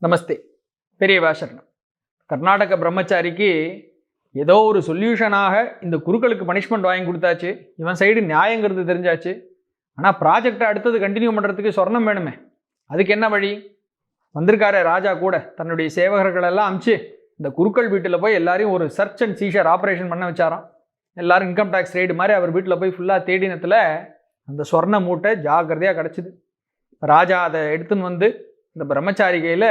நமஸ்தே. பெரியவா சரணம். கர்நாடக பிரம்மச்சாரிக்கு ஏதோ ஒரு சொல்யூஷனாக இந்த குருக்களுக்கு பனிஷ்மெண்ட் வாங்கி கொடுத்தாச்சு, இவன் சைடு நியாயங்கிறது தெரிஞ்சாச்சு. ஆனால் ப்ராஜெக்டை அடுத்தது கண்டினியூ பண்ணுறதுக்கு சொர்ணம் வேணுமே, அதுக்கு என்ன வழி? வந்திருக்காரு ராஜா கூட தன்னுடைய சேவகர்களெல்லாம் அனுப்பிச்சு இந்த குருக்கள் வீட்டில் போய் எல்லாரையும் ஒரு சர்ச் அண்ட் சீஷர் ஆப்ரேஷன் பண்ண வச்சாராம். எல்லாரும் இன்கம் டேக்ஸ் ரெய்டு மாதிரி அவர் வீட்டில் போய் ஃபுல்லாக தேடினத்தில் அந்த சொர்ண மூட்டை ஜாக்கிரதையாக கிடச்சிது. ராஜா அதை எடுத்துன்னு வந்து இந்த பிரம்மச்சாரி கையில்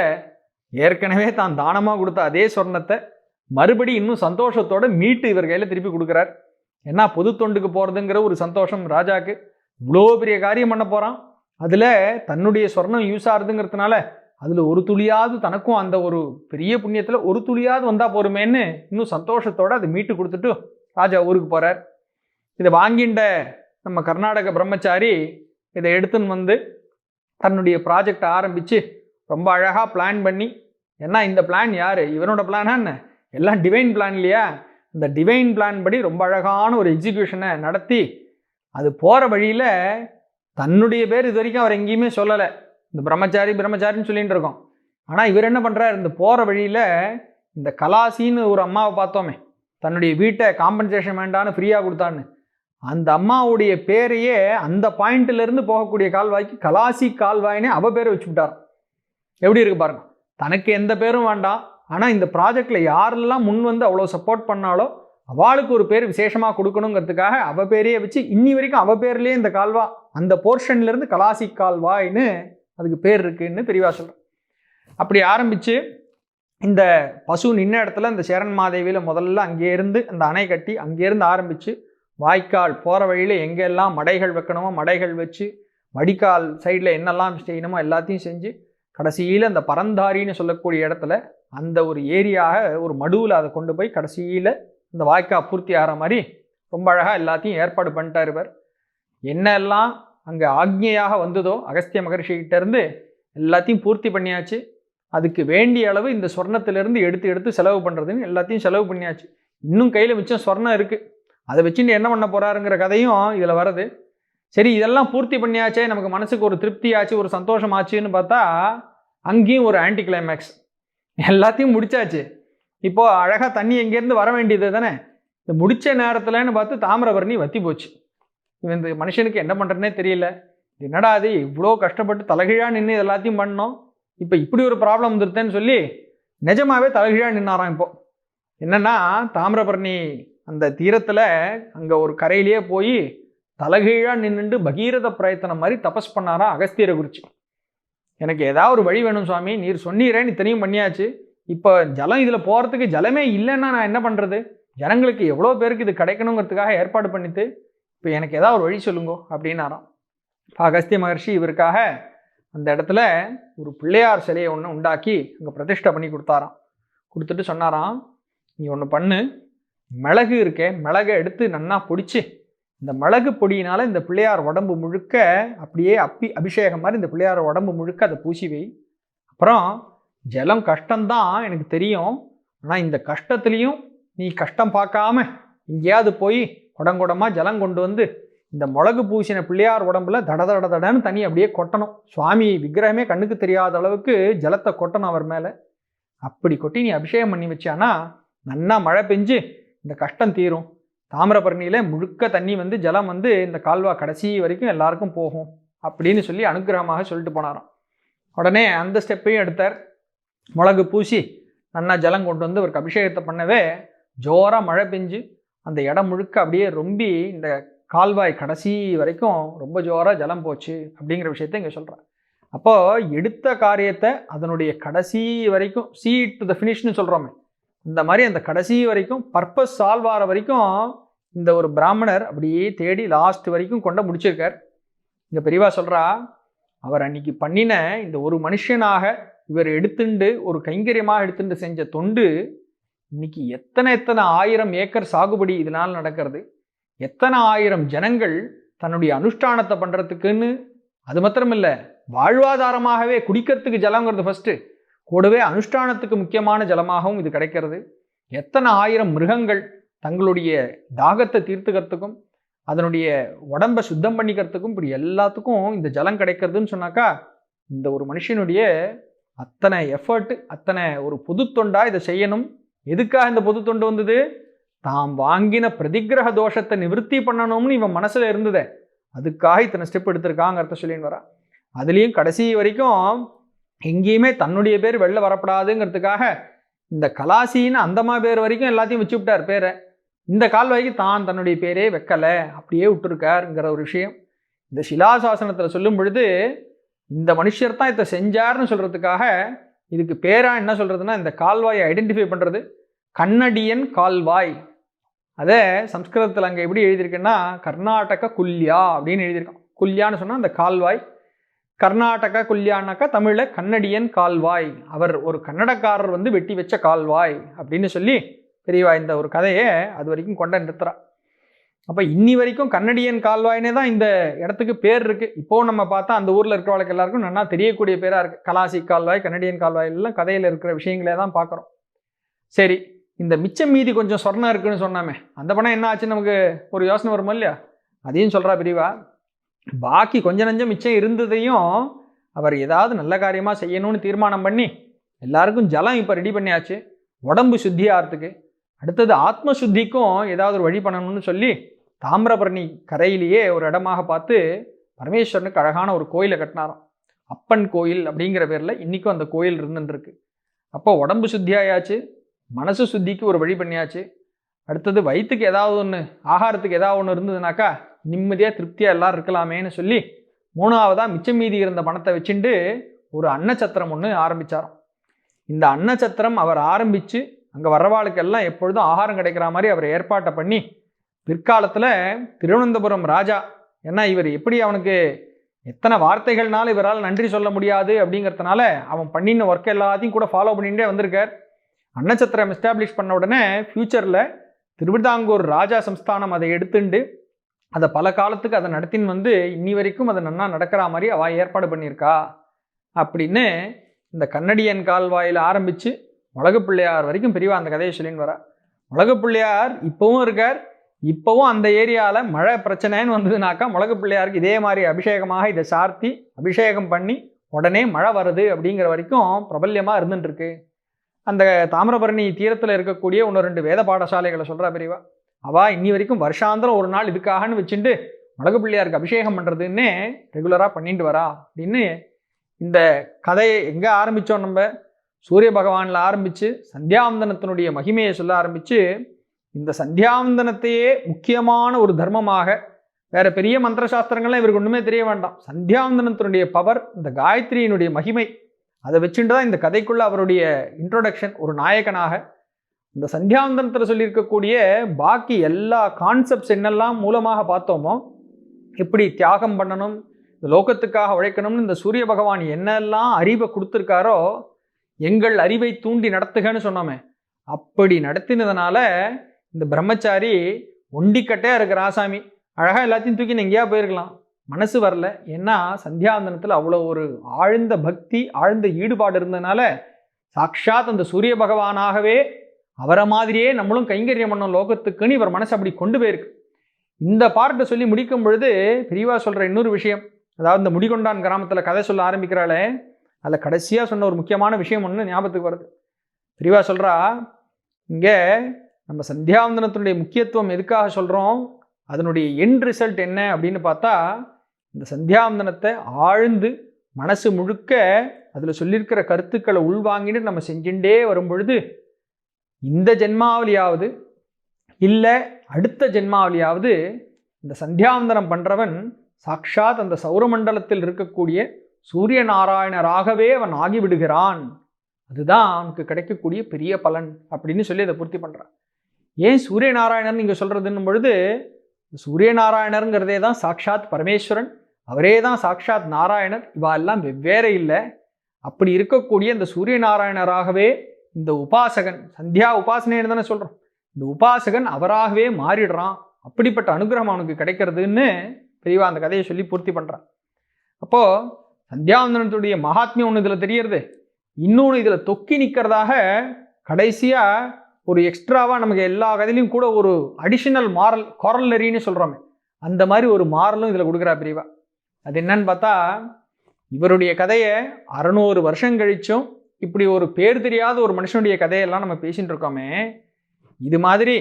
ஏற்கனவே தான் தானமாக கொடுத்த அதே சொர்ணத்தை மறுபடி இன்னும் சந்தோஷத்தோடு மீட்டு இவர் கையில் திருப்பி கொடுக்குறார். ஏன்னா பொது தொண்டுக்கு போகிறதுங்கிற ஒரு சந்தோஷம் ராஜாவுக்கு. இவ்வளோ பெரிய காரியம் பண்ண போகிறான், அதில் தன்னுடைய சொர்ணம் யூஸ் ஆகுதுங்கிறதுனால அதில் ஒரு துளியாவது தனக்கும் அந்த ஒரு பெரிய புண்ணியத்தில் ஒரு துளியாவது வந்தால் போருமேன்னு இன்னும் சந்தோஷத்தோடு அதை மீட்டு கொடுத்துட்டு ராஜா ஊருக்கு போகிறார். இதை வாங்கிண்ட நம்ம கர்நாடக பிரம்மச்சாரி இதை எடுத்துன்னு வந்து தன்னுடைய ப்ராஜெக்டை ஆரம்பித்து ரொம்ப அழகாக பிளான் பண்ணி, ஏன்னா இந்த பிளான் யார், இவனோட பிளானா என்ன, எல்லாம் டிவைன் பிளான் இல்லையா, இந்த டிவைன் பிளான் படி ரொம்ப அழகான ஒரு எக்ஸிக்யூஷனை நடத்தி அது போகிற வழியில் தன்னுடைய பேர் இது வரைக்கும் அவர் எங்கேயுமே சொல்லலை. இந்த பிரம்மச்சாரின்னு சொல்லிகிட்டு இருக்கோம். ஆனால் இவர் என்ன பண்ணுறார், இந்த போகிற வழியில் இந்த கலாசின்னு ஒரு அம்மாவை பார்த்தோமே, தன்னுடைய வீட்டை காம்பன்சேஷன் வேண்டான்னு ஃப்ரீயாக கொடுத்தான்னு, அந்த அம்மாவுடைய பேரையே அந்த பாயிண்ட்டிலேருந்து போகக்கூடிய கால்வாய்க்கு கலாசி கால்வாயினே அவ பேரை வச்சுக்கிட்டார். எப்படி இருக்கு பாருங்க, தனக்கு எந்த பேரும் வேண்டாம், ஆனால் இந்த ப்ராஜெக்டில் யாரெல்லாம் முன் வந்து அவ்வளோ சப்போர்ட் பண்ணாலோ அவளுக்கு ஒரு பேர் விசேஷமாக கொடுக்கணுங்கிறதுக்காக அவ பேரையே வச்சு இன்னி வரைக்கும் அவ பேர்லேயே இந்த கால்வா அந்த போர்ஷன்லேருந்து கலாசி கால்வாயின்னு அதுக்கு பேர் இருக்குன்னு பெரியவா சொல்கிறேன். அப்படி ஆரம்பித்து இந்த பசு நின்ன இடத்துல இந்த சேரன் மாதேவியில் முதல்ல அங்கேருந்து அந்த அணை கட்டி அங்கேருந்து ஆரம்பித்து வாய்க்கால் போகிற வழியில் எங்கெல்லாம் மடைகள் வைக்கணுமோ மடைகள் வச்சு, வடிகால் சைடில் என்னெல்லாம் செய்யணுமோ எல்லாத்தையும் செஞ்சு, கடைசியில் அந்த பரந்தாரின்னு சொல்லக்கூடிய இடத்துல அந்த ஒரு ஏரியாக ஒரு மடுவில் அதை கொண்டு போய் கடைசியில் இந்த வாய்க்கால் பூர்த்தி ஆகிற மாதிரி ரொம்ப அழகாக எல்லாத்தையும் ஏற்பாடு பண்ணிட்டார் இவர். என்னெல்லாம் அங்கே ஆக்ஞையாக வந்ததோ அகஸ்திய மகர்ஷிகிட்டேருந்து எல்லாத்தையும் பூர்த்தி பண்ணியாச்சு. அதுக்கு வேண்டிய அளவு இந்த சொர்ணத்திலேருந்து எடுத்து செலவு பண்ணுறதுன்னு எல்லாத்தையும் செலவு பண்ணியாச்சு. இன்னும் கையில் மிச்சம் சொர்ணம் இருக்குது, அதை வச்சுட்டு என்ன பண்ண போகிறாருங்கிற கதையும் இதில் வருது. சரி, இதெல்லாம் பூர்த்தி பண்ணியாச்சே, நமக்கு மனசுக்கு ஒரு திருப்தி ஆச்சு, ஒரு சந்தோஷம் ஆச்சுன்னு பார்த்தா அங்கேயும் ஒரு ஆன்டி கிளைமேக்ஸ். எல்லாத்தையும் முடிச்சாச்சு, இப்போது அழகாக தண்ணி எங்கேருந்து வர வேண்டியது தானே. இந்த முடித்த நேரத்தில்னு பார்த்து தாமிரபரணி வற்றி போச்சு. இவன் இந்த மனுஷனுக்கு என்ன பண்ணுறதுனே தெரியல. என்னடா அது, இவ்வளோ கஷ்டப்பட்டு தலைகீழாக நின்று எல்லாத்தையும் பண்ணோம், இப்போ இப்படி ஒரு ப்ராப்ளம் வந்துருத்தேன்னு சொல்லி நிஜமாகவே தலைகீழாக நின்னாராம். இப்போது என்னென்னா, தாமிரபரணி அந்த தீரத்தில் அங்கே ஒரு கரையிலேயே போய் தலைகீழாக நின்றுண்டு பகீரத பிரயத்தனம் மாதிரி தபஸ் பண்ணாராம் அகஸ்தியரை குறித்து. எனக்கு ஏதாவது ஒரு வழி வேணும் சுவாமி, நீர் சொன்னீரேன்னு இத்தனையும் பண்ணியாச்சு, இப்போ ஜலம் இதில் போகிறதுக்கு ஜலமே இல்லைன்னா நான் என்ன பண்ணுறது, ஜனங்களுக்கு எவ்வளோ பேருக்கு இது கிடைக்கணுங்கிறதுக்காக ஏற்பாடு பண்ணிட்டு இப்போ எனக்கு ஏதாவது ஒரு வழி சொல்லுங்கோ அப்படின்னாராம். இப்போ அகஸ்திய மகர்ஷி இவருக்காக அந்த இடத்துல ஒரு பிள்ளையார் சிலையை ஒன்று உண்டாக்கி அங்கே பிரதிஷ்டை பண்ணி கொடுத்தாராம். கொடுத்துட்டு சொன்னாராம், நீ ஒன்று பண்ணு, மிளகு இருக்கே, மிளகை எடுத்து நன்னா பொடிச்சு இந்த மிளகு பொடியினால் இந்த பிள்ளையார் உடம்பு முழுக்க அப்படியே அபிஷேகம் மாதிரி இந்த பிள்ளையார் உடம்பு முழுக்க அதை பூசி வை. அப்புறம் ஜலம் கஷ்டம்தான் எனக்கு தெரியும், ஆனால் இந்த கஷ்டத்துலேயும் நீ கஷ்டம் பார்க்காம எங்கேயாவது போய் குடங்குடமாக ஜலம் கொண்டு வந்து இந்த மிளகு பூசின பிள்ளையார் உடம்புல தடன்னு தண்ணி அப்படியே கொட்டணும். சுவாமி விக்கிரகமே கண்ணுக்கு தெரியாத அளவுக்கு ஜலத்தை கொட்டணும் அவர் மேலே. அப்படி கொட்டி நீ அபிஷேகம் பண்ணி வச்சானா நன்னா மழை பெஞ்சு இந்த கஷ்டம் தீரும். தாமிரபரணியில் முழுக்க தண்ணி வந்து ஜலம் வந்து இந்த கால்வா கடைசி வரைக்கும் எல்லாருக்கும் போகும் அப்படின்னு சொல்லி அனுகிரகமாக சொல்லிட்டு போனாராம். உடனே அந்த ஸ்டெப்பையும் எடுத்தார். மிளகு பூசி நன்னா ஜலம் கொண்டு வந்து அவருக்கு அபிஷேகத்தை பண்ணவே ஜோராக மழை பெஞ்சு அந்த இடம் முழுக்க அப்படியே ரொம்பி இந்த கால்வாய் கடைசி வரைக்கும் ரொம்ப ஜோராக ஜலம் போச்சு அப்படிங்கிற விஷயத்த இங்கே சொல்கிறேன். அப்போது எடுத்த காரியத்தை அதனுடைய கடைசி வரைக்கும் see it to the finishன்னு சொல்கிறோமே, இந்த மாதிரி அந்த கடைசி வரைக்கும் பர்பஸ் சால்வ் ஆகிற வரைக்கும் இந்த ஒரு பிராமணர் அப்படியே தேடி லாஸ்ட் வரைக்கும் கொண்டு முடிச்சிருக்கார். இங்கே பெரியவா சொல்கிறா, அவர் அன்னைக்கு பண்ணின இந்த ஒரு மனுஷனாக இவர் எடுத்துண்டு ஒரு கைங்கரியமாக எடுத்துட்டு செஞ்ச தொண்டு இன்னைக்கு எத்தனை ஆயிரம் ஏக்கர் சாகுபடி இதனால் நடக்கிறது, எத்தனை ஆயிரம் ஜனங்கள் தன்னுடைய அனுஷ்டானத்தை பண்ணுறதுக்குன்னு, அது மாத்திரமில்லை வாழ்வாதாரமாகவே குடிக்கிறதுக்கு ஜலங்கிறது ஃபஸ்ட்டு, கூடவே அனுஷ்டானத்துக்கு முக்கியமான ஜலமாகவும் இது கிடைக்கிறது. எத்தனை ஆயிரம் மிருகங்கள் தங்களுடைய தாகத்தை தீர்த்துக்கிறதுக்கும் அதனுடைய உடம்பை சுத்தம் பண்ணிக்கிறதுக்கும் இப்படி எல்லாத்துக்கும் இந்த ஜலம் கிடைக்கிறதுன்னு சொன்னாக்கா இந்த ஒரு மனுஷனுடைய அத்தனை எஃபர்ட், அத்தனை ஒரு பொது தொண்டா இதை செய்யணும். எதுக்காக இந்த பொது தொண்டு வந்தது? தாம் வாங்கின பிரதிகிரக தோஷத்தை நிவர்த்தி பண்ணணும்னு இவன் மனசுல இருந்ததே, அதுக்காக இத்தனை ஸ்டெப் எடுத்திருக்காங்கிறத சொல்லின்னு வரா. அதுலேயும் கடைசி வரைக்கும் எங்கேயுமே தன்னுடைய பேர் வெளில வரப்படாதுங்கிறதுக்காக இந்த கலாசின்னு அந்தமா பேர் வரைக்கும் எல்லாத்தையும் வச்சு விட்டார் பேரை. இந்த கால்வாய்க்கு தான் தன்னுடைய பேரே வைக்கலை, அப்படியே விட்டுருக்காருங்கிற ஒரு விஷயம் இந்த சிலாசாசனத்தில் சொல்லும் பொழுது இந்த மனுஷர் தான் இதை செஞ்சார்னு சொல்கிறதுக்காக இதுக்கு பேராக என்ன சொல்கிறதுனா, இந்த கால்வாயை ஐடென்டிஃபை பண்ணுறது கன்னடியன் கால்வாய். அதை சம்ஸ்கிருதத்தில் அங்கே எப்படி எழுதியிருக்குன்னா கர்நாடக குல்யா அப்படின்னு எழுதியிருக்கோம். குல்யான்னு சொன்னால் அந்த கால்வாய், கர்நாடக குல்யானாக்கா தமிழில் கன்னடியன் கால்வாய், அவர் ஒரு கன்னடக்காரர் வந்து வெட்டி வச்ச கால்வாய் அப்படின்னு சொல்லி பெரியவா இந்த ஒரு கதையை அது வரைக்கும் கொண்ட நிறுத்துறா. அப்போ இன்னி வரைக்கும் கன்னடியன் கால்வாயினே தான் இந்த இடத்துக்கு பேர் இருக்குது. இப்போது நம்ம பார்த்தா அந்த ஊரில் இருக்கிறவளுக்கு எல்லாருக்கும் நல்லா தெரியக்கூடிய பேராக இருக்குது. கலாசி கால்வாய், கன்னடியன் கால்வாய் எல்லாம் கதையில் இருக்கிற விஷயங்களே தான் பார்க்குறோம். சரி, இந்த மிச்சம் மீதி கொஞ்சம் சொர்ணம் இருக்குன்னு சொன்னாமே, அந்த பணம் என்ன ஆச்சுன்னு நமக்கு ஒரு யோசனை வருமா இல்லையா? அதையும் சொல்கிறா பெரியவா. பாக்கி கொஞ்சம் நஞ்சம் மிச்சம் இருந்ததையும் அவர் ஏதாவது நல்ல காரியமாக செய்யணும்னு தீர்மானம் பண்ணி எல்லாருக்கும் ஜலம் இப்போ ரெடி பண்ணியாச்சு, உடம்பு சுத்தியாகிறதுக்கு. அடுத்தது ஆத்ம சுத்திக்கும் ஏதாவது ஒரு வழி பண்ணணும்னு சொல்லி தாமிரபரணி கரையிலேயே ஒரு இடமாக பார்த்து பரமேஸ்வரனுக்கு அழகான ஒரு கோயிலை கட்டினாராம். அப்பன் கோயில் அப்படிங்கிற பேரில் இன்றைக்கும் அந்த கோயில் இருந்துருக்கு. அப்போ உடம்பு சுத்தியாயாச்சு, மனசு சுத்திக்கு ஒரு வழி பண்ணியாச்சு. அடுத்தது வயிற்றுக்கு ஏதாவது ஒன்று, ஆகாரத்துக்கு ஏதாவது ஒன்று இருந்ததுனாக்கா நிம்மதியாக திருப்தியாக எல்லோரும் இருக்கலாமேன்னு சொல்லி மூணாவதாக மிச்சம் மீதி இருந்த பணத்தை வச்சுட்டு ஒரு அன்னச்சத்திரம் ஒன்று ஆரம்பித்தாராம். இந்த அன்னச்சத்திரம் அவர் ஆரம்பித்து அங்கே வர்றவாளுக்கெல்லாம் எப்பொழுதும் ஆகாரம் கிடைக்கிற மாதிரி அவர் ஏற்பாட்டை பண்ணி பிற்காலத்தில் திருவனந்தபுரம் ராஜா, ஏன்னா இவர் எப்படி அவனுக்கு எத்தனை வார்த்தைகள்னால இவரால் நன்றி சொல்ல முடியாது அப்படிங்கிறதுனால அவன் பண்ணின ஒர்க் எல்லாத்தையும் கூட ஃபாலோ பண்ணிகிட்டே வந்திருக்கார். அன்னச்சத்திரம் எஸ்டாப்ளிஷ் பண்ண உடனே ஃப்யூச்சரில் திருவிதாங்கூர் ராஜா சம்ஸ்தானம் அதை எடுத்துண்டு அதை பல காலத்துக்கு அதை நடத்தின்னு வந்து இன்னி வரைக்கும் அதை நன்னா நடக்கிற மாதிரி அவள் ஏற்பாடு பண்ணியிருக்கா அப்படின்னு இந்த கன்னடியன் கால்வாயில் ஆரம்பித்து உலகப்பிள்ளையார் வரைக்கும் பெரியவா அந்த கதையை சொல்லின்னு வரா. உலகப்பிள்ளையார் இப்போவும் இருக்கார். இப்போவும் அந்த ஏரியாவில் மழை பிரச்சனைன்னு வந்ததுனாக்கா உலகப்பிள்ளையாருக்கு இதே மாதிரி அபிஷேகமாக இதை சார்த்தி அபிஷேகம் பண்ணி உடனே மழை வருது அப்படிங்கிற வரைக்கும் பிரபல்யமாக இருந்துட்டுருக்கு. அந்த தாமிரபரணி தீரத்தில் இருக்கக்கூடிய ஒன்று ரெண்டு வேத பாடசாலைகளை சொல்கிறா பெரியவா. அவள் இன்னி வரைக்கும் வருஷாந்திரம் ஒரு நாள் இதுக்காகன்னு வச்சுட்டு உலகப்பிள்ளையாருக்கு அபிஷேகம் பண்ணுறதுன்னே ரெகுலராக பண்ணிட்டு வரா அப்படின்னு இந்த கதையை எங்கே ஆரம்பித்தோம்? நம்ம சூரிய பகவானில் ஆரம்பித்து சந்தியாவந்தனத்தினுடைய மகிமையை சொல்ல ஆரம்பித்து இந்த சந்தியாவந்தனத்தையே முக்கியமான ஒரு தர்மமாக, வேறு பெரிய மந்திர சாஸ்திரங்கள்லாம் இவருக்கு ஒன்றுமே தெரிய வேண்டாம், சந்தியாவந்தனத்தினுடைய பவர், இந்த காயத்ரியினுடைய மகிமை, அதை வச்சுட்டு தான் இந்த கதைக்குள்ளே அவருடைய இன்ட்ரோடக்ஷன் ஒரு நாயகனாக. இந்த சந்தியாவந்தனத்தில் சொல்லியிருக்கக்கூடிய பாக்கி எல்லா கான்செப்ட்ஸ் என்னெல்லாம் மூலமாக பார்த்தோமோ, எப்படி தியாகம் பண்ணணும், இந்த லோகத்துக்காக உழைக்கணும்னு இந்த சூரிய பகவான் என்னெல்லாம் அறிவை கொடுத்துருக்காரோ, எங்கள் அறிவை தூண்டி நடத்துகன்னு சொன்னோமே, அப்படி நடத்தினதுனால இந்த பிரம்மச்சாரி ஒண்டிக்கட்டையாக இருக்கிற ஆசாமி அழகாக எல்லாத்தையும் தூக்கி எங்கேயா போயிருக்கலாம், மனசு வரல. ஏன்னா சந்தியாவந்தனத்தில் அவ்வளோ ஒரு ஆழ்ந்த பக்தி, ஆழ்ந்த ஈடுபாடு இருந்ததுனால சாக்ஷாத் அந்த சூரிய பகவானாகவே அவரை மாதிரியே நம்மளும் கைங்கரியம் பண்ணோம் லோகத்துக்குன்னு இவர் மனசு அப்படி கொண்டு போயிருக்கு. இந்த பார்ட்டை சொல்லி முடிக்கும் பொழுது பெரியவா சொல்கிற இன்னொரு விஷயம், அதாவது இந்த முடிகொண்டான் கிராமத்தில் கதை சொல்ல ஆரம்பிக்கிறாளே, அதில் கடைசியாக சொன்ன ஒரு முக்கியமான விஷயம் ஒன்று ஞாபகத்துக்கு வருது. பெரியவா சொல்கிறா, இங்கே நம்ம சந்தியாவந்தனத்தினுடைய முக்கியத்துவம் எதுக்காக சொல்கிறோம், அதனுடைய எண்ட் ரிசல்ட் என்ன அப்படின்னு பார்த்தா, இந்த சந்தியாவந்தனத்தை ஆழ்ந்து மனசு முழுக்க அதில் சொல்லியிருக்கிற கருத்துக்களை உள்வாங்கிட்டு நம்ம செஞ்சுட்டே வரும் பொழுது இந்த ஜென்மாவளியாவது இல்லை அடுத்த ஜென்மாவளியாவது இந்த சந்தியாவந்தனம் பண்ணுறவன் சாக்ஷாத் அந்த சௌரமண்டலத்தில் இருக்கக்கூடிய சூரிய நாராயணராகவே அவன் ஆகிவிடுகிறான். அதுதான் அவனுக்கு கிடைக்கக்கூடிய பெரிய பலன் அப்படின்னு சொல்லி அதை பூர்த்தி பண்ணுறான். ஏன் சூரிய நாராயணன் நீங்கள் சொல்கிறதுன்னும் பொழுது, சூரிய நாராயணருங்கிறதே தான் சாக்ஷாத் பரமேஸ்வரன், அவரே தான் சாக்ஷாத் நாராயணர், இவா எல்லாம் வெவ்வேறு இல்லை. அப்படி இருக்கக்கூடிய இந்த சூரிய நாராயணராகவே இந்த உபாசகன், சந்தியா உபாசனைன்னு தானே சொல்கிறோம், இந்த உபாசகன் அவராகவே மாறிடுறான். அப்படிப்பட்ட அனுகிரகம் அவனுக்கு கிடைக்கிறதுன்னு பெரியவா அந்த கதையை சொல்லி பூர்த்தி பண்ணுறான். அப்போது சந்தியாவந்தனத்துடைய மகாத்மியம் ஒன்று இதில் தெரியறது, இன்னொன்று இதில் தொக்கி நிற்கிறதாக கடைசியாக ஒரு எக்ஸ்ட்ராவாக நமக்கு எல்லா கதையிலையும் கூட ஒரு அடிஷனல் மாரல் காரலரின்னு சொல்கிறோமே, அந்த மாதிரி ஒரு மாரலும் இதில் கொடுக்குறா பெரியவா. அது என்னன்னு பார்த்தா, இவருடைய கதையை 600 வருஷம் கழிச்சும் இப்படி ஒரு பேர் தெரியாத ஒரு மனுஷனுடைய கதையெல்லாம் நம்ம பேசிட்டு இருக்கோமே, இது மாதிரி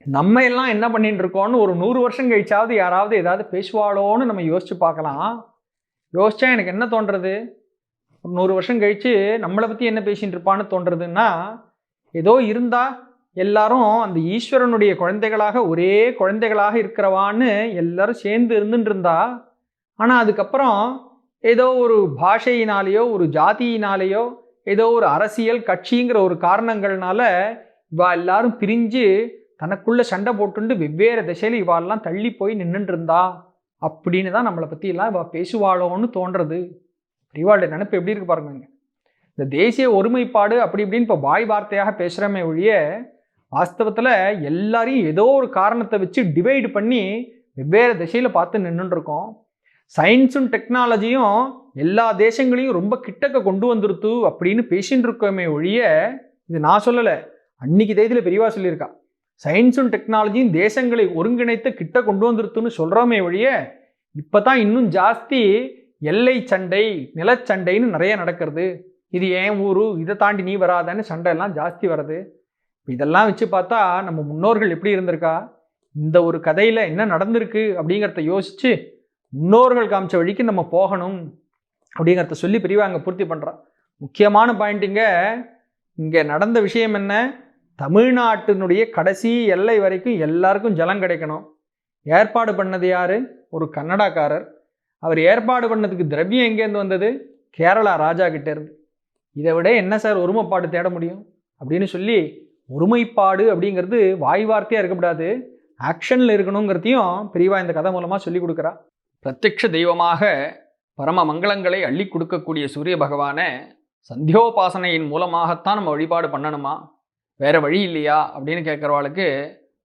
நம்ம எல்லாம் என்ன பண்ணிட்டு இருக்கோம்னு ஒரு 100 வருஷம் கழிச்சாவது யாராவது ஏதாவது பேசுவாளோன்னு நம்ம யோசிச்சு பார்க்கலாம். யோசிச்சா எனக்கு என்ன தோன்றது, ஒரு 100 வருஷம் கழிச்சு நம்மளை பற்றி என்ன பேசிட்டு இருப்பான்னு தோன்றதுன்னா, ஏதோ இருந்தா எல்லாரும் அந்த ஈஸ்வரனுடைய குழந்தைகளாக ஒரே குழந்தைகளாக இருக்கிறவான்னு எல்லாரும் சேர்ந்து இருந்துட்டு இருந்தா, ஆனால் அதுக்கப்புறம் ஏதோ ஒரு பாஷையினாலேயோ ஒரு ஜாதியினாலேயோ ஏதோ ஒரு அரசியல் கட்சிங்கிற ஒரு காரணங்கள்னால இவா எல்லாரும் பிரிஞ்சு தனக்குள்ள சண்டை போட்டுண்டு வெவ்வேறு திசையில் இவாளெல்லாம் தள்ளி போய் நின்றுட்டு இருந்தா அப்படின்னு தான் நம்மளை பற்றி எல்லாம் இவா பேசுவாளோன்னு தோன்றது. பெரியவாளுடைய நினைப்பு எப்படி இருக்கு பாருங்க. இந்த தேசிய ஒருமைப்பாடு அப்படி இப்படின்னு இப்போ வாய் வார்த்தையாக பேசுகிறமே ஒழிய வாஸ்தவத்தில் எல்லாரையும் ஏதோ ஒரு காரணத்தை வச்சு டிவைடு பண்ணி வெவ்வேறு திசையில் பார்த்து நின்றுட்டு இருக்கோம். சயின்ஸும் டெக்னாலஜியும் எல்லா தேசங்களையும் ரொம்ப கிட்டக்க கொண்டு வந்துருத்து அப்படின்னு பேசின்னு இருக்கோமே ஒழிய, இது நான் சொல்லலை, அன்னைக்கு தேதியில் பெரியவா சொல்லியிருக்கா. சயின்ஸும் டெக்னாலஜியும் தேசங்களை ஒருங்கிணைத்து கிட்ட கொண்டு வந்துருத்துன்னு சொல்கிறோமே ஒழிய, இப்போ தான் இன்னும் ஜாஸ்தி எல்லை சண்டை நிலச்சண்டைன்னு நிறைய நடக்கிறது. இது ஏன் ஊரு, இதை தாண்டி நீ வராதன்னு சண்டை எல்லாம் ஜாஸ்தி வருது. இதெல்லாம் வச்சு பார்த்தா நம்ம முன்னோர்கள் எப்படி இருந்திருக்கா, இந்த ஒரு கதையில் என்ன நடந்திருக்கு அப்படிங்கிறத யோசித்து முன்னோர்கள் காமிச்ச வழிக்கு நம்ம போகணும் அப்படிங்கிறத சொல்லி பெரியவா அங்கே பூர்த்தி பண்ணுறான். முக்கியமான பாயிண்ட்டுங்க, இங்கே நடந்த விஷயம் என்ன, தமிழ்நாட்டினுடைய கடைசி எல்லை வரைக்கும் எல்லாருக்கும் ஜலம் கிடைக்கணும். ஏற்பாடு பண்ணது யார், ஒரு கன்னடாக்காரர். அவர் ஏற்பாடு பண்ணதுக்கு திரவியம் எங்கேருந்து வந்தது, கேரளா ராஜா கிட்டே இருந்து. இதை விட என்ன சார் ஒருமைப்பாடு தேட முடியும் அப்படின்னு சொல்லி, ஒருமைப்பாடு அப்படிங்கிறது வாய் வார்த்தையாக இருக்கக்கூடாது, ஆக்ஷனில் இருக்கணுங்கிறதையும் பெரியவா இந்த கதை மூலமாக சொல்லி கொடுக்குறா. பிரத்யக்ஷ தெய்வமாக பரம மங்களங்களை அள்ளி கொடுக்கக்கூடிய சூரிய பகவானை சந்தியோபாசனையின் மூலமாகத்தான் நம்ம வழிபாடு பண்ணணுமா, வேற வழி இல்லையா அப்படின்னு கேட்குறவாளுக்கு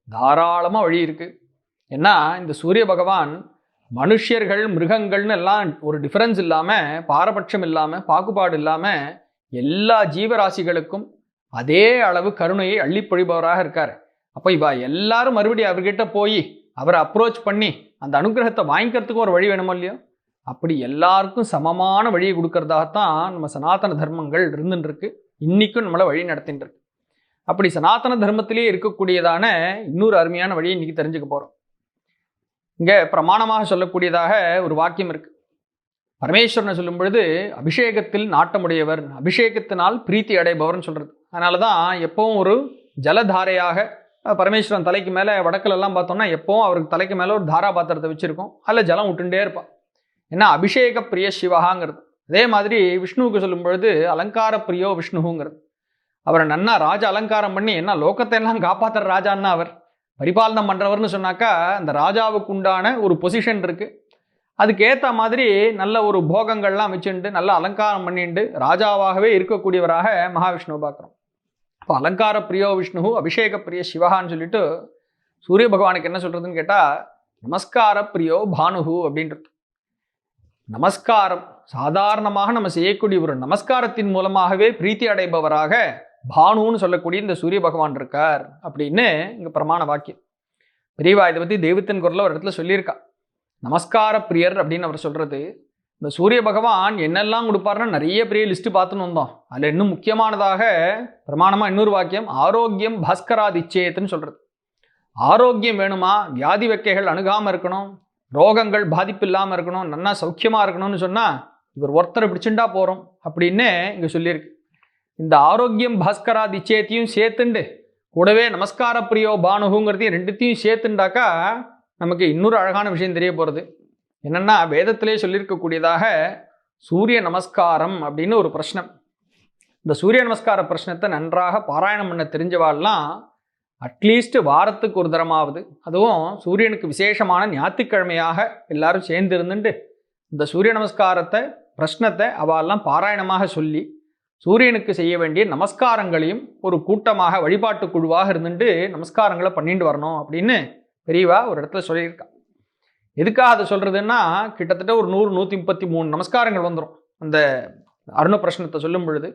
தாராளமாக வழி இருக்குது. ஏன்னா இந்த சூரிய பகவான் மனுஷர்கள் மிருகங்கள்னு எல்லாம் ஒரு டிஃபரன்ஸ் இல்லாமல், பாரபட்சம் இல்லாமல், பாகுபாடு இல்லாமல் எல்லா ஜீவராசிகளுக்கும் அதே அளவு கருணையை அள்ளி பொழிபவராக இருக்கார். அப்போ இவா எல்லாரும் மறுபடியும் அவர்கிட்ட போய் அவரை அப்ரோச் பண்ணி அந்த அனுகிரகத்தை வாங்கிக்கிறதுக்கும் ஒரு வழி வேணுமோ இல்லையோ, அப்படி எல்லாருக்கும் சமமான வழியை கொடுக்கறதாகத்தான் நம்ம சனாதன தர்மங்கள் இருந்துருக்கு, இன்றைக்கும் நம்மளை வழி நடத்தின்னு இருக்கு. அப்படி சனாதன தர்மத்திலே இருக்கக்கூடியதான இன்னொரு அருமையான வழியை இன்றைக்கி தெரிஞ்சுக்க போகிறோம். இங்கே பிரமாணமாக சொல்லக்கூடியதாக ஒரு வாக்கியம் இருக்குது. பரமேஸ்வரனை சொல்லும் பொழுது அபிஷேகத்தில் நாட்டமுடையவர், அபிஷேகத்தினால் பிரீத்தி அடைபவர்னு சொல்கிறது. அதனால தான் எப்பவும் ஒரு ஜலதாரையாக பரமேஸ்வரன் தலைக்கு மேலே வடக்கிலெல்லாம் பார்த்தோம்னா எப்பவும் அவருக்கு தலைக்கு மேலே ஒரு தாரா பாத்திரத்தை வச்சுருக்கோம், அதில் ஜலம் விட்டுண்டே இருப்பான். ஏன்னா அபிஷேக பிரிய சிவகாங்கிறது. அதே மாதிரி விஷ்ணுவுக்கு சொல்லும் பொழுது அலங்கார பிரியோ விஷ்ணுங்கிறது. அவரை நன்னா ராஜா அலங்காரம் பண்ணி என்ன லோகத்தை எல்லாம் காப்பாற்றுற ராஜான்னா அவர் பரிபாலனம் பண்ணுறவர்னு சொன்னாக்கா அந்த ராஜாவுக்கு உண்டான ஒரு பொசிஷன் இருக்குது. அதுக்கேற்ற மாதிரி நல்ல ஒரு போகங்கள்லாம் வச்சுட்டு நல்லா அலங்காரம் பண்ணிட்டு ராஜாவாகவே இருக்கக்கூடியவராக மகாவிஷ்ணுவை பார்க்குறோம். இப்போ அலங்கார பிரியோ விஷ்ணு அபிஷேக பிரிய சிவகான்னு சொல்லிட்டு சூரிய பகவானுக்கு என்ன சொல்கிறதுன்னு கேட்டால் நமஸ்கார பிரியோ பானுகு அப்படின்றது. நமஸ்காரம் சாதாரணமாக நம்ம செய்யக்கூடிய ஒரு நமஸ்காரத்தின் மூலமாகவே பிரீத்தி அடைபவராக பானுன்னு சொல்லக்கூடிய இந்த சூரிய பகவான் இருக்கார் அப்படின்னு இங்கே பிரமாண வாக்கியம். பெரியவா இதை பற்றி தெய்வத்தின் குரலில் ஒரு இடத்துல சொல்லியிருக்கா. நமஸ்கார பிரியர் அப்படின்னு அவர் சொல்கிறது, இந்த சூரிய பகவான் என்னெல்லாம் கொடுப்பாருன்னா நிறைய பெரிய லிஸ்ட்டு பார்த்துன்னு வந்தோம். அதில் இன்னும் முக்கியமானதாக பிரமாணமாக இன்னொரு வாக்கியம் ஆரோக்கியம் பாஸ்கராதிச்சேத்துன்னு சொல்கிறது. ஆரோக்கியம் வேணுமா, வியாதி வெக்கைகள் அணுகாமல் இருக்கணும், ரோகங்கள் பாதிப்பு இல்லாமல் இருக்கணும், நன்னா சௌக்கியமாக இருக்கணும்னு சொன்னால் இவர் ஒருத்தரை பிடிச்சுண்டா போகிறோம் அப்படின்னு இங்கே சொல்லியிருக்கு. இந்த ஆரோக்கியம் பாஸ்கராதிச்சேத்தையும் சேர்த்துண்டு கூடவே நமஸ்கார பிரியோ பானுகுங்கிறதையும் ரெண்டுத்தையும் சேர்த்துண்டாக்கா நமக்கு இன்னொரு அழகான விஷயம் தெரிய போகிறது. என்னென்னா வேதத்திலே சொல்லியிருக்கக்கூடியதாக சூரிய நமஸ்காரம் அப்படின்னு ஒரு பிரச்சனை. இந்த சூரிய நமஸ்கார பிரச்சனத்தை நன்றாக பாராயணம் பண்ண தெரிஞ்சவாள்லாம் அட்லீஸ்ட் வாரத்துக்கு ஒரு தரமாவது, அதுவும் சூரியனுக்கு விசேஷமான ஞாயிற்றுக்கிழமையாக எல்லாரும் சேர்ந்து இருந்துட்டு இந்த சூரிய நமஸ்காரத்தை பிரச்சனத்தை அவெல்லாம் பாராயணமாக சொல்லி சூரியனுக்கு செய்ய வேண்டிய நமஸ்காரங்களையும் ஒரு கூட்டமாக வழிபாட்டு குழுவாக இருந்துட்டு நமஸ்காரங்களை பண்ணிட்டு வரணும் அப்படின்னு பெரியவா ஒரு இடத்துல சொல்லியிருக்கா. எதுக்காக அதை சொல்கிறதுன்னா கிட்டத்தட்ட ஒரு 100-133 நமஸ்காரங்கள் வந்துடும் அந்த அருண பிரஷ்னத்தை சொல்லும் பொழுது.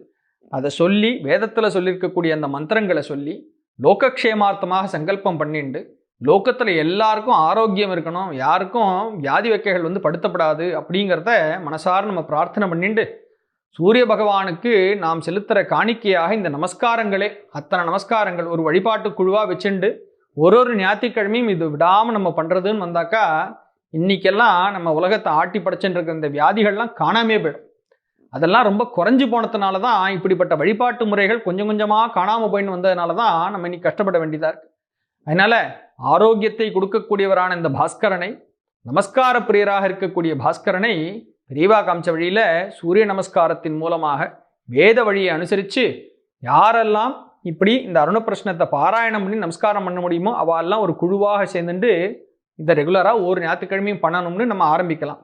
அதை சொல்லி வேதத்தில் சொல்லியிருக்கக்கூடிய அந்த மந்திரங்களை சொல்லி லோகக்ஷேமார்த்தமாக சங்கல்பம் பண்ணிண்டு லோகத்தில் எல்லாருக்கும் ஆரோக்கியம் இருக்கணும், யாருக்கும் வியாதி வெக்கைகள் வந்து படுத்தப்படாது அப்படிங்கிறத மனசார நம்ம பிரார்த்தனை பண்ணிட்டு சூரிய பகவானுக்கு நாம் செலுத்துகிற காணிக்கையாக இந்த நமஸ்காரங்களே, அத்தனை நமஸ்காரங்கள் ஒரு வழிபாட்டு குழுவாக வச்சுண்டு ஒரு ஞாயிற்றுக்கிழமையும் இது விடாமல் நம்ம பண்ணுறதுன்னு வந்தாக்கா இன்றைக்கெல்லாம் நம்ம உலகத்தை ஆட்டி படைச்சுட்டு இருக்கிற இந்த வியாதிகள்லாம் காணாமே போயிடும். அதெல்லாம் ரொம்ப குறைஞ்சி போனதுனால தான் இப்படிப்பட்ட வழிபாட்டு முறைகள் கொஞ்சம் கொஞ்சமாக காணாமல் போயின்னு வந்ததுனால தான் நம்ம இன்னைக்கு கஷ்டப்பட வேண்டியதாக இருக்குது. அதனால் ஆரோக்கியத்தை கொடுக்கக்கூடியவரான இந்த பாஸ்கரனை, நமஸ்கார பிரியராக இருக்கக்கூடிய பாஸ்கரனை பெரியவா காமிச்ச வழியில் சூரிய நமஸ்காரத்தின் மூலமாக வேத வழியை அனுசரித்து யாரெல்லாம் இப்படி இந்த அருண பிரஷ்னத்தை பாராயணம் பண்ணி நமஸ்காரம் பண்ண முடியுமோ அவெல்லாம் ஒரு குழுவாக சேர்ந்துட்டு இதை ரெகுலராக ஒரு ஞாயிற்றுக்கிழமையும் பண்ணணும்னு நம்ம ஆரம்பிக்கலாம்.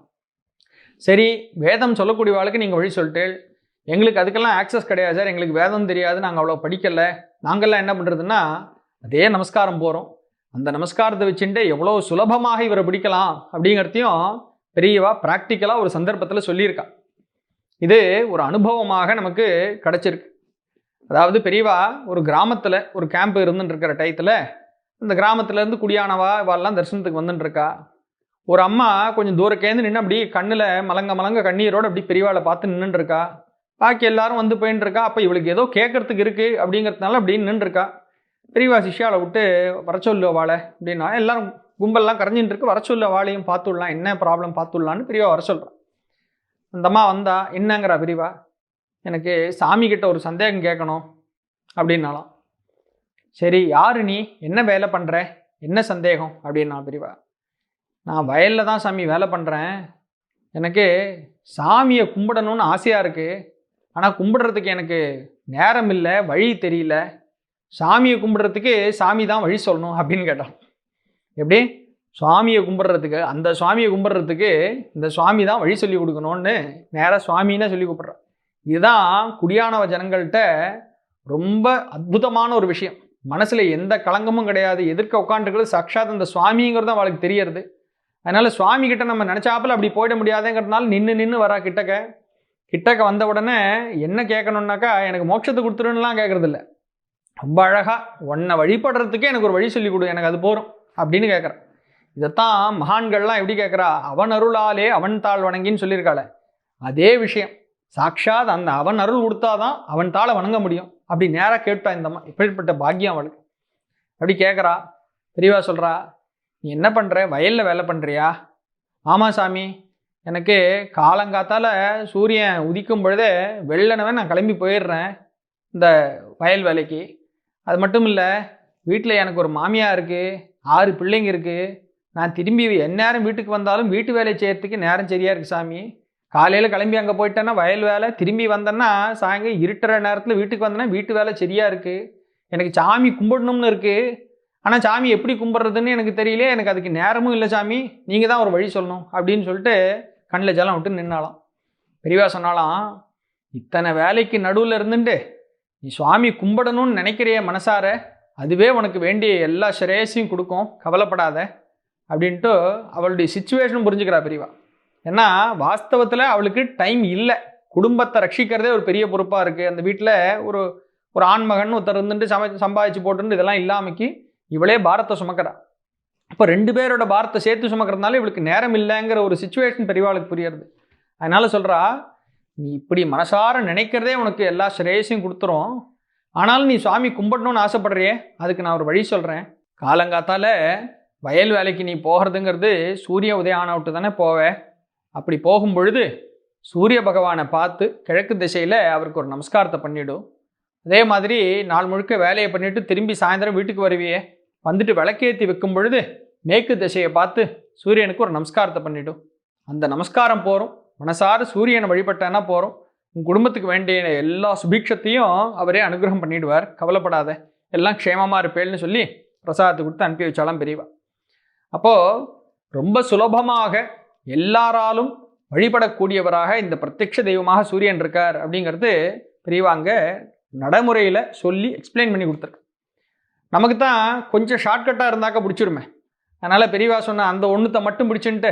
சரி, வேதம் சொல்லக்கூடிய வாழ்க்கை நீங்கள் வழி சொல்லிட்டு, எங்களுக்கு அதுக்கெல்லாம் ஆக்சஸ் கிடையாது சார், எங்களுக்கு வேதம் தெரியாது, நாங்கள் அவ்வளோ படிக்கலை, நாங்கள்லாம் என்ன பண்ணுறதுன்னா அதே நமஸ்காரம் போகிறோம். அந்த நமஸ்காரத்தை வச்சுட்டு எவ்வளோ சுலபமாக இவரை பிடிக்கலாம் அப்படிங்கிறதையும் பெரியவா ப்ராக்டிக்கலாக ஒரு சந்தர்ப்பத்தில் சொல்லியிருக்கா. இது ஒரு அனுபவமாக நமக்கு கிடச்சிருக்கு. அதாவது பெரியவா ஒரு கிராமத்தில் ஒரு கேம்ப் இருந்துட்டு இருக்கிற டயத்தில் இந்த கிராமத்துலேருந்து குடியானவா இவாளெல்லாம் தரிசனத்துக்கு வந்துட்டுருக்கா. ஒரு அம்மா கொஞ்சம் தூரக்கேந்து நின்று அப்படி கண்ணில் மலங்க கண்ணீரோடு அப்படி பெரியவாளை பார்த்து நின்றுருக்கா. பாக்கி எல்லாரும் வந்து போயின்னு இருக்கா. அப்போ இவளுக்கு ஏதோ கேட்கறதுக்கு இருக்குது அப்படிங்கிறதுனால அப்படி நின்றுருக்கா. பெரியவா சிஷ்யாவை விட்டு வர சொல்லு வாழை அப்படின்னா எல்லாரும் கும்பல்லாம் கரைஞ்சின்னு இருக்கு, வர சொல்லு வாழையும் பார்த்துடலாம், என்ன ப்ராப்ளம் பார்த்துடலான்னு பெரியவா வர சொல்கிறான். அந்த அம்மா வந்தா, என்னங்கிறா பெரியவா, எனக்கு சாமி கிட்ட ஒரு சந்தேகம் கேட்கணும் அப்படின்னாலாம். சரி, யாரு நீ, என்ன வேலை பண்ணுற, என்ன சந்தேகம் அப்படின்னா பெரியவா, நான் வயலில் தான் சாமி வேலை பண்ணுறேன், எனக்கு சாமியை கும்பிடணும்னு ஆசையாக இருக்குது, ஆனால் கும்பிடுறதுக்கு எனக்கு நேரம் இல்லை, வழி தெரியல, சாமியை கும்பிடுறதுக்கு சாமி தான் வழி சொல்லணும் அப்படின்னு கேட்டான். எப்படி சுவாமியை கும்பிட்றதுக்கு, அந்த சுவாமியை கும்பிட்றதுக்கு இந்த சுவாமி தான் வழி சொல்லி கொடுக்கணும்னு நேராக சுவாமின்னு சொல்லி கூப்பிட்றான். இதுதான் குடியானவ ஜனங்கள்கிட்ட ரொம்ப அற்புதமான ஒரு விஷயம். மனசில் எந்த களங்கமும் கிடையாது, எதிர்க்க உட்காந்துருக்கிறது சாட்சாத் அந்த சுவாமிங்கிறது அவளுக்கு தெரியறது. அதனால் சுவாமி கிட்ட நம்ம நினச்சாப்பில் அப்படி போயிட முடியாதுங்கிறதுனால நின்று வரா கிட்டக்க வந்த உடனே என்ன கேட்கணுன்னாக்கா, எனக்கு மோட்சத்தை கொடுத்துருன்னுலாம் கேட்குறதில்ல, ரொம்ப அழகாக உன்னை வழிபடுறதுக்கே எனக்கு ஒரு வழி சொல்லி கொடு, எனக்கு அது போகிறோம் அப்படின்னு கேட்குறான். இதைத்தான் மகான்கள்லாம் எப்படி கேட்குறா, அவன் அருளாலே அவன் தாள் வணங்கின்னு சொல்லியிருக்காள, அதே விஷயம். சாட்சாத் அந்த அவன் அருள் கொடுத்தாதான் அவன் தாளை வணங்க முடியும். அப்படி நேராக கேட்டா இந்தம்மா, எப்படிப்பட்ட பாக்கியம் அவளுக்கு. அப்படி கேட்குறா. பெரியவா சொல்கிறா, நீ என்ன பண்ணுற, வயலில் வேலை பண்ணுறியா? ஆமாம் சாமி, எனக்கு காலங்காத்தால் சூரியன் உதிக்கும் பொழுதே வெள்ளனவே நான் கிளம்பி போயிடுறேன் இந்த வயல் வேலைக்கு. அது மட்டும் இல்லை, வீட்டில் எனக்கு ஒரு மாமியார் இருக்குது, 6 பிள்ளைங்க இருக்குது, நான் திரும்பி எந்நேரம் வீட்டுக்கு வந்தாலும் வீட்டு வேலை செய்யறதுக்கு நேரம் சரியாக இருக்குது சாமி. காலையில் கிளம்பி அங்கே போயிட்டேன்னா வயல் வேலை, திரும்பி வந்தேன்னா சாயங்காலம் இருட்டுற நேரத்தில் வீட்டுக்கு வந்தேன்னா வீட்டு வேலை சரியாக இருக்குது, எனக்கு சாமி கும்பிடணும்னு இருக்குது, ஆனால் சாமி எப்படி கும்பிட்றதுன்னு எனக்கு தெரியல, எனக்கு அதுக்கு நேரமும் இல்லை சாமி, நீங்கள் தான் ஒரு வழி சொல்லணும் அப்படின்னு சொல்லிட்டு கண்ணில் ஜலம் விட்டு நின்னாலாம். பெரியவா சொன்னாலாம், இத்தனை வேலைக்கு நடுவில் இருந்துட்டு நீ சுவாமி கும்பிடணும்னு நினைக்கிறிய மனசார, அதுவே உனக்கு வேண்டிய எல்லா ஸ்ரேயஸையும் கொடுக்கும், கவலைப்படாத அப்படின்ட்டு அவளுடைய சிச்சுவேஷனும் புரிஞ்சுக்கிறா பெரியவா. ஏன்னா வாஸ்தவத்தில் அவளுக்கு டைம் இல்லை, குடும்பத்தை ரட்சிக்கிறதே ஒரு பெரிய பொறுப்பாக இருக்குது. அந்த வீட்டில் ஒரு ஆண்மகன் ஒருத்தர் இருந்துட்டு சம்பாதிச்சு போட்டுன்னு இதெல்லாம் இல்லாமக்கி இவளே பாரத்தை சுமக்கிறா. இப்போ 2 பேரோட பாரத்தை சேர்த்து சுமக்கிறதுனால இவளுக்கு நேரம் இல்லைங்கிற ஒரு சிச்சுவேஷன் பெரியவாளுக்கு புரியுறது. அதனால் சொல்கிறா, நீ இப்படி மனசார நினைக்கிறதே உனக்கு எல்லா ஸ்ரேயஸையும் கொடுத்துரும், ஆனாலும் நீ சுவாமி கும்பிடணும்னு ஆசைப்படுறியே, அதுக்கு நான் ஒரு வழி சொல்கிறேன். காலங்காத்தால் வயல் வேலைக்கு நீ போகிறதுங்கிறது சூரிய உதயம் ஆன விட்டு தானே போவேன். அப்படி போகும் பொழுது சூரிய பகவானை பார்த்து கிழக்கு திசையில் அவருக்கு ஒரு நமஸ்காரத்தை பண்ணிவிடும். அதே மாதிரி நாள் முழுக்க வேலையை பண்ணிவிட்டு திரும்பி சாயந்தரம் வீட்டுக்கு வருவியே, வந்துட்டு விளக்கேற்றி வைக்கும் பொழுது மேற்கு திசையை பார்த்து சூரியனுக்கு ஒரு நமஸ்காரத்தை பண்ணிவிடும். அந்த நமஸ்காரம் போகிறோம், மனசார சூரியனை வழிபட்டேன்னா போகிறோம், உன் குடும்பத்துக்கு வேண்டிய எல்லா சுபீட்சத்தையும் அவரே அனுகிரகம் பண்ணிவிடுவார், கவலைப்படாத, எல்லாம் க்ஷேமமாக இருப்பேன்னு சொல்லி பிரசாதத்தை கொடுத்து அனுப்பி வச்சாலாம் பெரியவா. அப்போது ரொம்ப சுலபமாக எல்லாராலும் வழிபடக்கூடியவராக இந்த பிரத்யக்ஷ தெய்வமாக சூரியன் இருக்கார் அப்படிங்கிறது பெரியவா அங்கே நடைமுறையில் சொல்லி எக்ஸ்பிளைன் பண்ணி கொடுத்துருக்கு. நமக்கு தான் கொஞ்சம் ஷார்ட்கட்டாக இருந்தாக்கா பிடிச்சிருமே. அதனால் பெரியவா சொன்ன அந்த ஒன்றுத்தை மட்டும் பிடிச்சுன்ட்டு,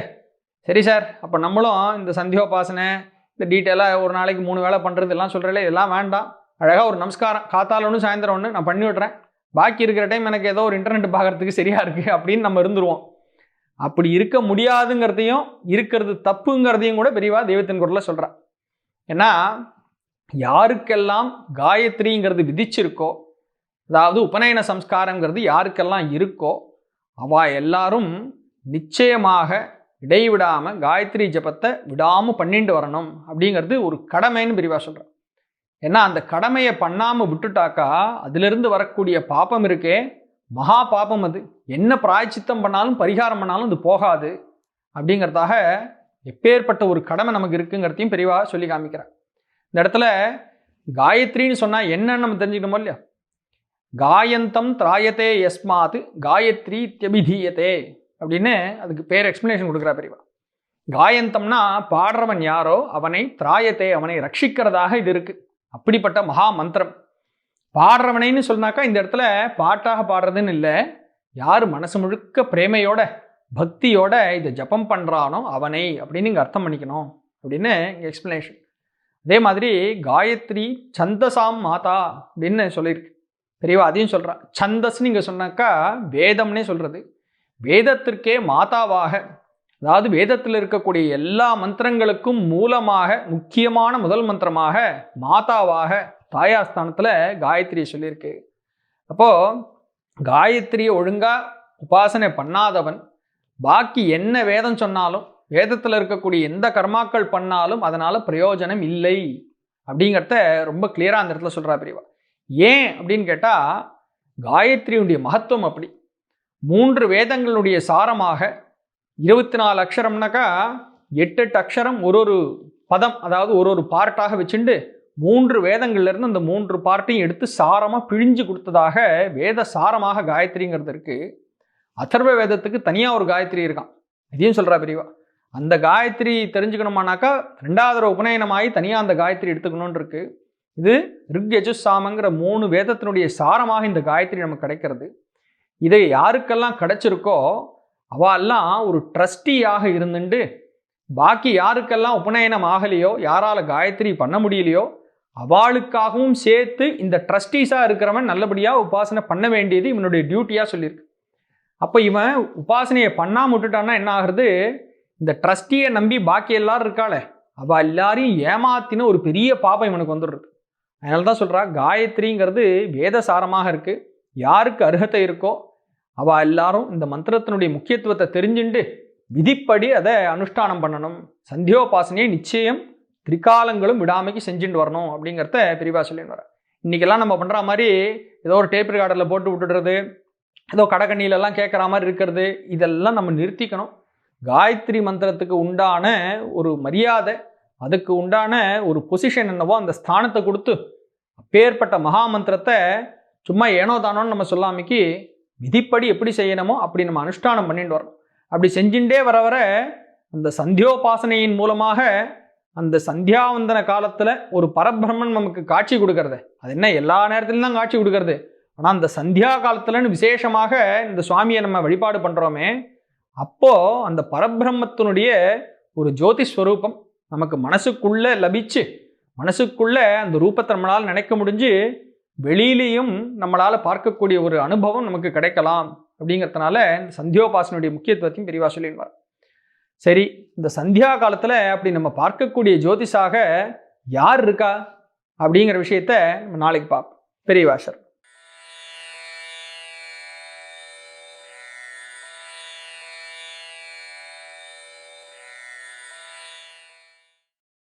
சரி சார், அப்போ நம்மளும் இந்த சந்தியோபாசனை இந்த டீட்டெயிலாக ஒரு நாளைக்கு 3 வேளை பண்ணுறது எல்லாம் சொல்கிறேன், இதெல்லாம் வேண்டாம், அழகாக ஒரு நமஸ்காரம் காத்தால ஒன்று சாயந்தரம் ஒன்று நான் பண்ணி விட்றேன், பாக்கி இருக்கிற டைம் எனக்கு ஏதோ ஒரு இன்டர்நெட் பார்க்கறதுக்கு சரியா இருக்கு அப்படின்னு நம்ம இருந்துருவோம். அப்படி இருக்க முடியாதுங்கிறதையும் இருக்கிறது தப்புங்கிறதையும் கூட பெரியவா தெய்வத்தின் குரல்ல சொல்றா. ஏன்னா யாருக்கெல்லாம் காயத்ரிங்கிறது விதிச்சிருக்கோ, அதாவது உபநயன சம்ஸ்காரங்கிறது யாருக்கெல்லாம் இருக்கோ அவ எல்லாரும் நிச்சயமாக இடைவிடாம காயத்ரி ஜபத்தை விடாம பண்ணிட்டு வரணும் அப்படிங்கிறது ஒரு கடமைன்னு பெரியவா சொல்ற. ஏன்னா அந்த கடமையை பண்ணாம விட்டுட்டாக்கா அதிலிருந்து வரக்கூடிய பாப்பம் இருக்கே மகா பாப்பம். அது என்ன பிராயச்சித்தம் பண்ணாலும் பரிகாரம் பண்ணாலும் அது போகாது. அப்படிங்கிறதாக எப்பேற்பட்ட ஒரு கடமை நமக்கு இருக்குங்கிறதையும் பெரியவா சொல்லி காமிக்கிறார். இந்த இடத்துல காயத்ரின்னு சொன்னா என்னன்னு நம்ம தெரிஞ்சுக்கணுமோ இல்லையா? காயந்தம் திராயத்தே யஸ்மாத் காயத்ரி இத்யபிதீயத்தே அப்படின்னு அதுக்கு பேர் எக்ஸ்பிளனேஷன் கொடுக்குறா பெரியவா. காயந்தம்னா பாடுறவன் யாரோ அவனை திராயத்தே அவனை ரட்சிக்கிறதாக இது இருக்கு. அப்படிப்பட்ட மகா மந்திரம். பாடுறவனைன்னு சொன்னாக்கா இந்த இடத்துல பாட்டாக பாடுறதுன்னு இல்லை, யார் மனசு முழுக்க பிரேமையோட பக்தியோட இதை ஜபம் பண்றானோ அவனை அப்படின்னு இங்கே அர்த்தம் பண்ணிக்கணும் அப்படின்னு இங்கே எக்ஸ்பிளனேஷன். அதே மாதிரி காயத்ரி சந்தசாம் மாதா அப்படின்னு சொல்லியிருக்கு பெரியவா. அதையும் சொல்றா. சந்தஸ்ன்னு இங்கே சொன்னாக்கா வேதம்னே சொல்றது. வேதத்திற்கே மாதாவாக, அதாவது வேதத்தில் இருக்கக்கூடிய எல்லா மந்திரங்களுக்கும் மூலமாக முக்கியமான முதல் மந்திரமாக மாதாவாக தாயாஸ்தானத்தில் காயத்ரியை சொல்லியிருக்கு. அப்போ காயத்ரியை ஒழுங்கா உபாசனை பண்ணாதவன் பாக்கி என்ன வேதம் சொன்னாலும் வேதத்தில் இருக்கக்கூடிய எந்த கர்மாக்கள் பண்ணாலும் அதனால பிரயோஜனம் இல்லை அப்படிங்கிறத ரொம்ப கிளியரா அந்த இடத்துல சொல்றா பெரியவா. ஏன் அப்படின்னு கேட்டா காயத்ரியுடைய மகத்துவம் அப்படி. 3 வேதங்களுடைய சாரமாக 24 அக்ஷரம்னாக்கா 8 அக்ஷரம் ஒரு பதம், அதாவது ஒரு பார்ட்டாக வச்சுண்டு 3 வேதங்கள்ல இருந்து அந்த 3 பார்ட்டையும் எடுத்து சாரமா பிழிஞ்சு கொடுத்ததாக வேத சாரமாக காயத்ரிங்கிறது இருக்கு. அதர்வ வேதத்துக்கு தனியா ஒரு காயத்ரி இருக்கான். இதையும் சொல்றா பெரியவா. அந்த காயத்ரி தெரிஞ்சுக்கணுமானாக்கா 2வது உபநயனமாகி தனியா அந்த காயத்ரி எடுத்துக்கணும்னு இருக்கு. இது ரிக் யஜுஸ் சாமங்கிற 3 வேதத்தினுடைய சாரமாக இந்த காயத்ரி நமக்கு கிடைக்கிறது. இதை யாருக்கெல்லாம் கிடைச்சிருக்கோ அவெல்லாம் ஒரு ட்ரஸ்டியாக இருந்துட்டு பாக்கி யாருக்கெல்லாம் உபநயனம் ஆகலையோ, யாரால காயத்ரி பண்ண முடியலையோ அவளுக்காகவும் சேர்த்து இந்த ட்ரஸ்டீஸா இருக்கிறவன் நல்லபடியா உபாசனை பண்ண வேண்டியது இவனுடைய டியூட்டியா சொல்லியிருக்கு. அப்போ இவன் உபாசனையை பண்ணாம விட்டுட்டான்னா என்ன ஆகுறது? இந்த ட்ரஸ்டியை நம்பி பாக்கி எல்லாரும் இருக்காளே அவ எல்லாரையும் ஏமாத்தின ஒரு பெரிய பாபம் இவனுக்கு வந்துடுறது. அதனால தான் சொல்றா காயத்ரிங்கிறது வேத சாரமாக இருக்கு. யாருக்கு அருகதை இருக்கோ அவ எல்லாரும் இந்த மந்திரத்தினுடைய முக்கியத்துவத்தை தெரிஞ்சுண்டு விதிப்படி அதை அனுஷ்டானம் பண்ணணும். சந்தியோபாசனையை நிச்சயம் திரிகாலங்களும் விடாமைக்கு செஞ்சுட்டு வரணும் அப்படிங்கிறத பெரியவா சொல்லின்னு வர. இன்னைக்கெல்லாம் நம்ம பண்ற மாதிரி ஏதோ ஒரு டேப் ரெக்கார்டரில் போட்டு விட்டுடுறது, ஏதோ கடைக்கண்ணிலெல்லாம் கேட்குற மாதிரி இருக்கிறது, இதெல்லாம் நம்ம நிறுத்திக்கணும். காயத்ரி மந்திரத்துக்கு உண்டான ஒரு மரியாதை, அதுக்கு உண்டான ஒரு பொசிஷன் என்னவோ அந்த ஸ்தானத்தை கொடுத்து அப்பேற்பட்ட மகா மந்திரத்தை சும்மா ஏனோ தானோன்னு நம்ம சொல்லாமைக்கு விதிப்படி எப்படி செய்யணுமோ அப்படி நம்ம அனுஷ்டானம் பண்ணிட்டு வரணும். அப்படி செஞ்சுட்டே வர வர அந்த சந்தியோபாசனையின் மூலமாக அந்த சந்தியாவந்தன காலத்தில் ஒரு பரபிரம்மன் நமக்கு காட்சி கொடுக்கறது. அது என்ன எல்லா நேரத்திலும் தான் காட்சி கொடுக்கறது, ஆனால் அந்த சந்தியா காலத்துலன்னு விசேஷமாக இந்த சுவாமியை நம்ம வழிபாடு பண்ணுறோமே, அப்போ அந்த பரபிரம்மத்தினுடைய ஒரு ஜோதிஸ்வரூபம் நமக்கு மனசுக்குள்ள லபிச்சு மனசுக்குள்ள அந்த ரூபத்தை நம்மளால் நினைக்க முடிஞ்சு வெளியிலையும் நம்மளால் பார்க்கக்கூடிய ஒரு அனுபவம் நமக்கு கிடைக்கலாம். அப்படிங்கிறதுனால இந்த சந்தியோபாசனுடைய முக்கியத்துவத்தையும் பெரியவா சொல்லிடுவார். சரி, இந்த சந்தியா காலத்தில் அப்படி நம்ம பார்க்கக்கூடிய ஜோதிஷாக யார் இருக்கா அப்படிங்கிற விஷயத்த நம்ம நாளைக்கு பார்ப்போம். பெரியவா சார்.